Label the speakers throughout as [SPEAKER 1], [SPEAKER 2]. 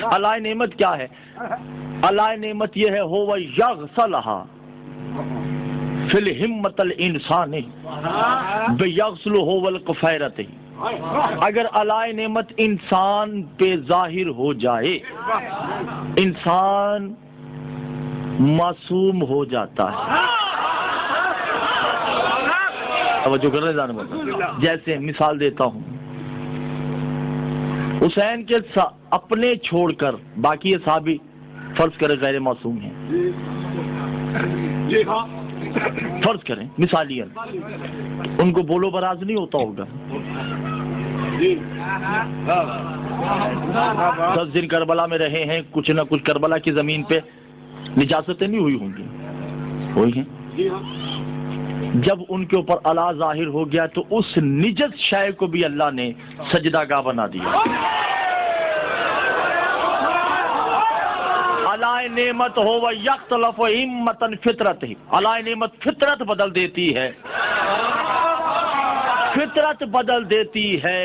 [SPEAKER 1] علائے نعمت کیا ہے؟ علائے نعمت یہ ہے ہو یغسلھا فی الہمت الانسان بیغسل ہو والقفیرت، اگر علائے نعمت انسان پہ ظاہر ہو جائے انسان معصوم ہو جاتا ہے۔ توجہ کر رہے ہیں؟ جیسے مثال دیتا ہوں، حسین کے اپنے چھوڑ کر باقی صحابی فرض کریں غیر معصوم ہیں، فرض کریں مثالیاً، ان کو بولو براز نہیں ہوتا ہوگا، 10 دن کربلا میں رہے ہیں، کچھ نہ کچھ کربلا کی زمین پہ نجاستیں نہیں ہوئی ہوں گی، ہوئی ہیں؟ جب ان کے اوپر اللہ ظاہر ہو گیا تو اس نجس شے کو بھی اللہ نے سجدہ گاہ بنا دیا۔ علائے نعمت ہو و یختلف ہمتن فطرت ہی، علائے نعمت فطرت بدل دیتی ہے، فطرت بدل دیتی ہے،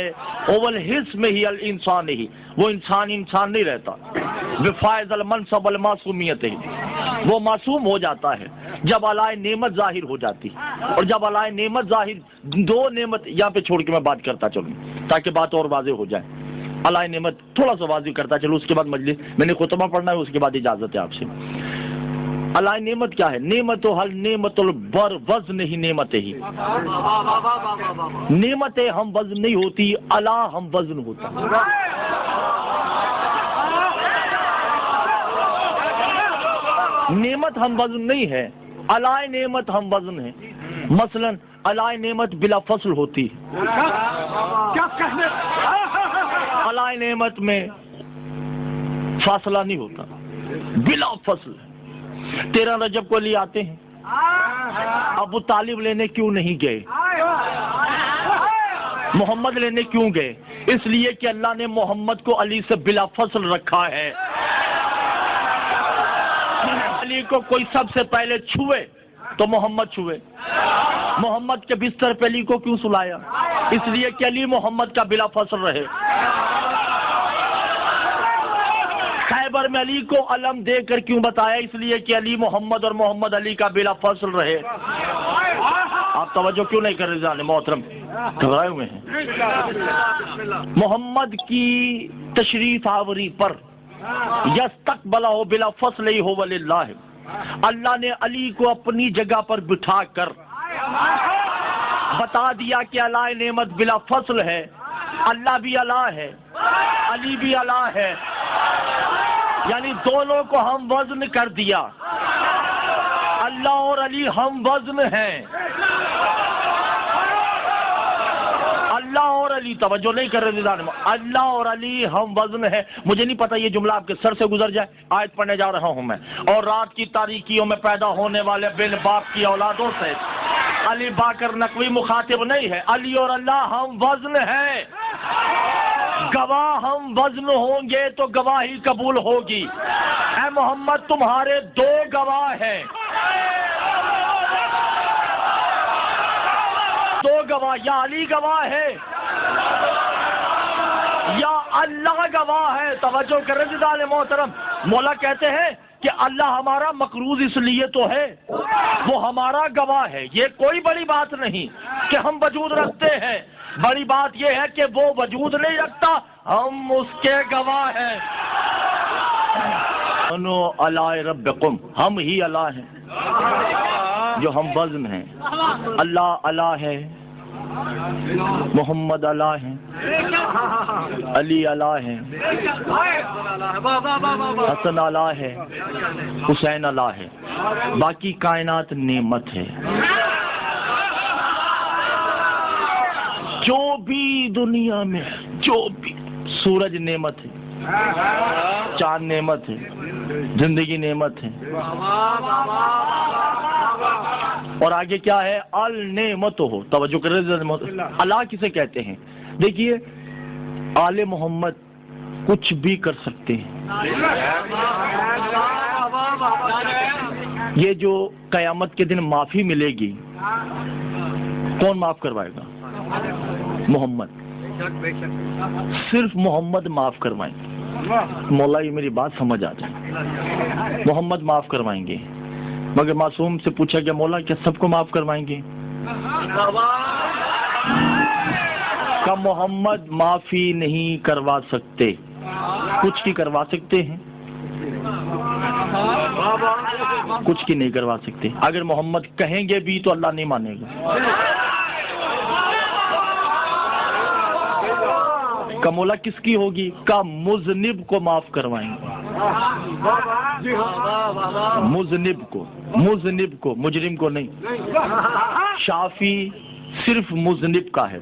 [SPEAKER 1] اول حس میں ہی الانسان ہی، وہ انسان نہیں رہتا، بفائز المنصب المعصومیت ہی، وہ معصوم ہو جاتا ہے جب علائے نعمت ظاہر ہو جاتی ہے۔ اور جب علائے نعمت ظاہر، دو نعمت یہاں پہ چھوڑ کے میں بات کرتا چلوں تاکہ بات اور واضح ہو جائے، علائے نعمت تھوڑا سا واضح کرتا چلوں، اس کے بعد مجلس میں نے خطبہ پڑھنا ہے، اس کے بعد اجازت ہے آپ سے۔ علائے نعمت کیا ہے؟ نعمت حل نعمت البر وزن ہی نعمت ہی، نعمتیں ہم وزن نہیں ہوتی، علا ہم وزن ہوتا۔ نعمت ہم وزن نہیں ہے، علائے نعمت ہم وزن ہے۔ مثلا علائے نعمت بلا فصل ہوتی ہے، علائے نعمت میں فاصلہ نہیں ہوتا، بلا فصل۔ 13 رجب کو لیے آتے ہیں، ابو طالب لینے کیوں نہیں گئے؟ محمد لینے کیوں گئے؟ اس لیے کہ اللہ نے محمد کو علی سے بلا فصل رکھا ہے۔ علی کو کوئی سب سے پہلے چھوئے تو محمد چھوئے، محمد کے بستر پہ علی کو کیوں سلایا؟ اس لیے کہ علی محمد کا بلا فصل رہے۔ خیبر میں علی کو علم دے کر کیوں بتایا؟ اس لیے کہ علی محمد اور محمد علی کا بلا فصل رہے۔ آپ توجہ کیوں نہیں کر رہے جان محترم؟ گھبرائے ہوئے ہیں۔ محمد کی تشریف آوری پر یستقبلہ بلا فصل ہی ہو وللہ، اللہ نے علی کو اپنی جگہ پر بٹھا کر بتا دیا کہ علائے نعمت بلا فصل ہے، اللہ بھی اللہ ہے، علی بھی اللہ ہے، یعنی دونوں کو ہم وزن کر دیا۔ اللہ اور علی ہم وزن ہیں، اللہ اور علی، توجہ نہیں کر رہے، اللہ اور علی ہم وزن ہے۔ مجھے نہیں پتا یہ جملہ آپ کے سر سے گزر جائے، آیت پڑھنے جا رہا ہوں میں، اور رات کی تاریکیوں میں پیدا ہونے والے بن باپ کی اولادوں سے علی باکر نقوی مخاطب نہیں ہے، علی اور اللہ ہم وزن ہیں۔ گواہ ہم وزن ہوں گے تو گواہی قبول ہوگی۔ اے محمد تمہارے 2 گواہ ہیں، 2 گواہ، یا علی گواہ ہے یا اللہ گواہ ہے۔ توجہ کر رضی محترم، مولا کہتے ہیں کہ اللہ ہمارا مقروض اس لیے تو ہے، وہ ہمارا گواہ ہے۔ یہ کوئی بڑی بات نہیں کہ ہم وجود رکھتے ہیں، بڑی بات یہ ہے کہ وہ وجود نہیں رکھتا، ہم اس کے گواہ ہیں۔ انو علی ربکم، ہم ہی اللہ ہیں جو ہم وزن ہیں۔ اللہ اللہ ہے، محمد اللہ ہے، علی اللہ ہے، حسن اللہ ہے، حسین اللہ ہے، باقی کائنات نعمت ہے۔ جو بھی دنیا میں جو بھی، سورج نعمت ہے، چاند نعمت ہے، زندگی نعمت ہے، اور آگے کیا ہے؟ النعمت ہو، توجہ کر رہے ہیں، اللہ کسے کہتے ہیں؟ دیکھیے آل محمد کچھ بھی کر سکتے ہیں، یہ جو قیامت کے دن معافی ملے گی، کون معاف کروائے گا؟ محمد، صرف محمد معاف کروائیں گے۔ مولا یہ میری بات سمجھ آ جائے، محمد معاف کروائیں گے، مگر معصوم سے پوچھا گیا مولا کیا سب کو معاف کروائیں گے؟ کہ محمد معافی نہیں کروا سکتے، کچھ کی کروا سکتے ہیں، کچھ کی نہیں کروا سکتے۔ اگر محمد کہیں گے بھی تو اللہ نہیں مانے گا۔ کہ مولا کس کی ہوگی؟ کہ مذنب کو معاف کروائیں گے، مذنب کو، مجرم کو نہیں۔ شافی صرف مذنب کا ہے۔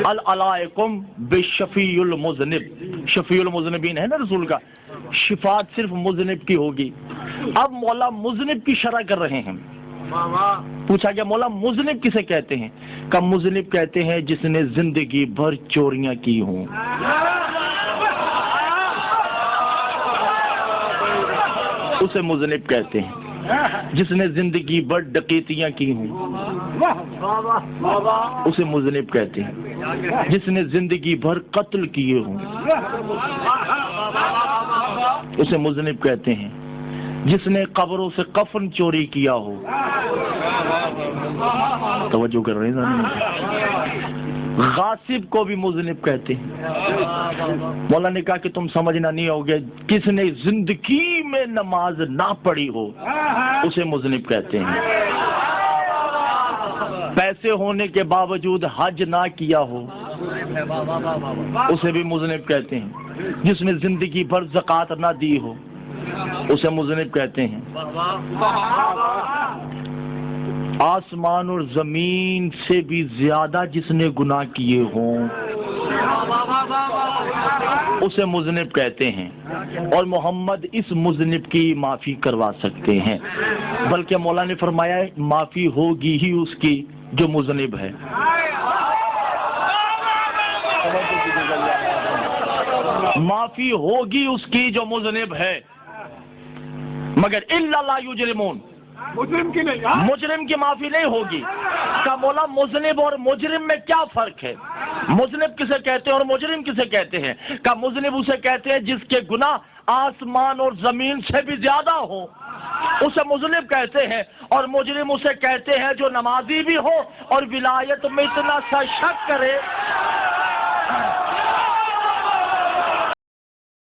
[SPEAKER 1] العلیکم بشفیع المذنب، شفیع المذنبین ہے نا رسول کا، شفاعت صرف مذنب کی ہوگی۔ اب مولا مذنب کی شرح کر رہے ہیں۔ پوچھا گیا مولا مذنب کسے کہتے ہیں؟ کہ مذنب کہتے ہیں جس نے زندگی بھر چوریاں کی ہوں، اسے مذنب کہتے ہیں۔ جس نے زندگی بھر ڈکیتیاں کی ہوں اسے مذنب کہتے ہیں۔ جس نے زندگی بھر قتل کیے ہوں اسے مذنب کہتے ہیں۔ جس نے قبروں سے کفن چوری کیا ہو، توجہ کر رہے ہیں، غاصب کو بھی مذنب کہتے ہیں۔ مولا نے کہا کہ تم سمجھنا نہیں ہوگے، کس نے زندگی میں نماز نہ پڑھی ہو اسے مذنب کہتے ہیں۔ پیسے ہونے کے باوجود حج نہ کیا ہو اسے بھی مذنب کہتے ہیں۔ جس نے زندگی بھر زکوٰۃ نہ دی ہو اسے مذنب کہتے ہیں۔ آسمان اور زمین سے بھی زیادہ جس نے گناہ کیے ہوں اسے مذنب کہتے ہیں، اور محمد اس مذنب کی معافی کروا سکتے ہیں۔ بلکہ مولا نے فرمایا ہے معافی ہوگی ہی اس کی جو مذنب ہے۔ معافی ہوگی اس کی جو مذنب ہے، مگر الا لا یجرمون، مجرم کی معافی نہیں ہوگی۔ کہ مولا مذنب اور مجرم میں کیا فرق ہے؟ مذنب کسے کہتے ہیں اور مجرم کسے کہتے ہیں؟ کہ مذنب اسے کہتے ہیں جس کے گناہ آسمان اور زمین سے بھی زیادہ ہو، اسے مذنب کہتے ہیں، اور مجرم اسے کہتے ہیں جو نمازی بھی ہو اور ولایت میں اتنا سا شک کرے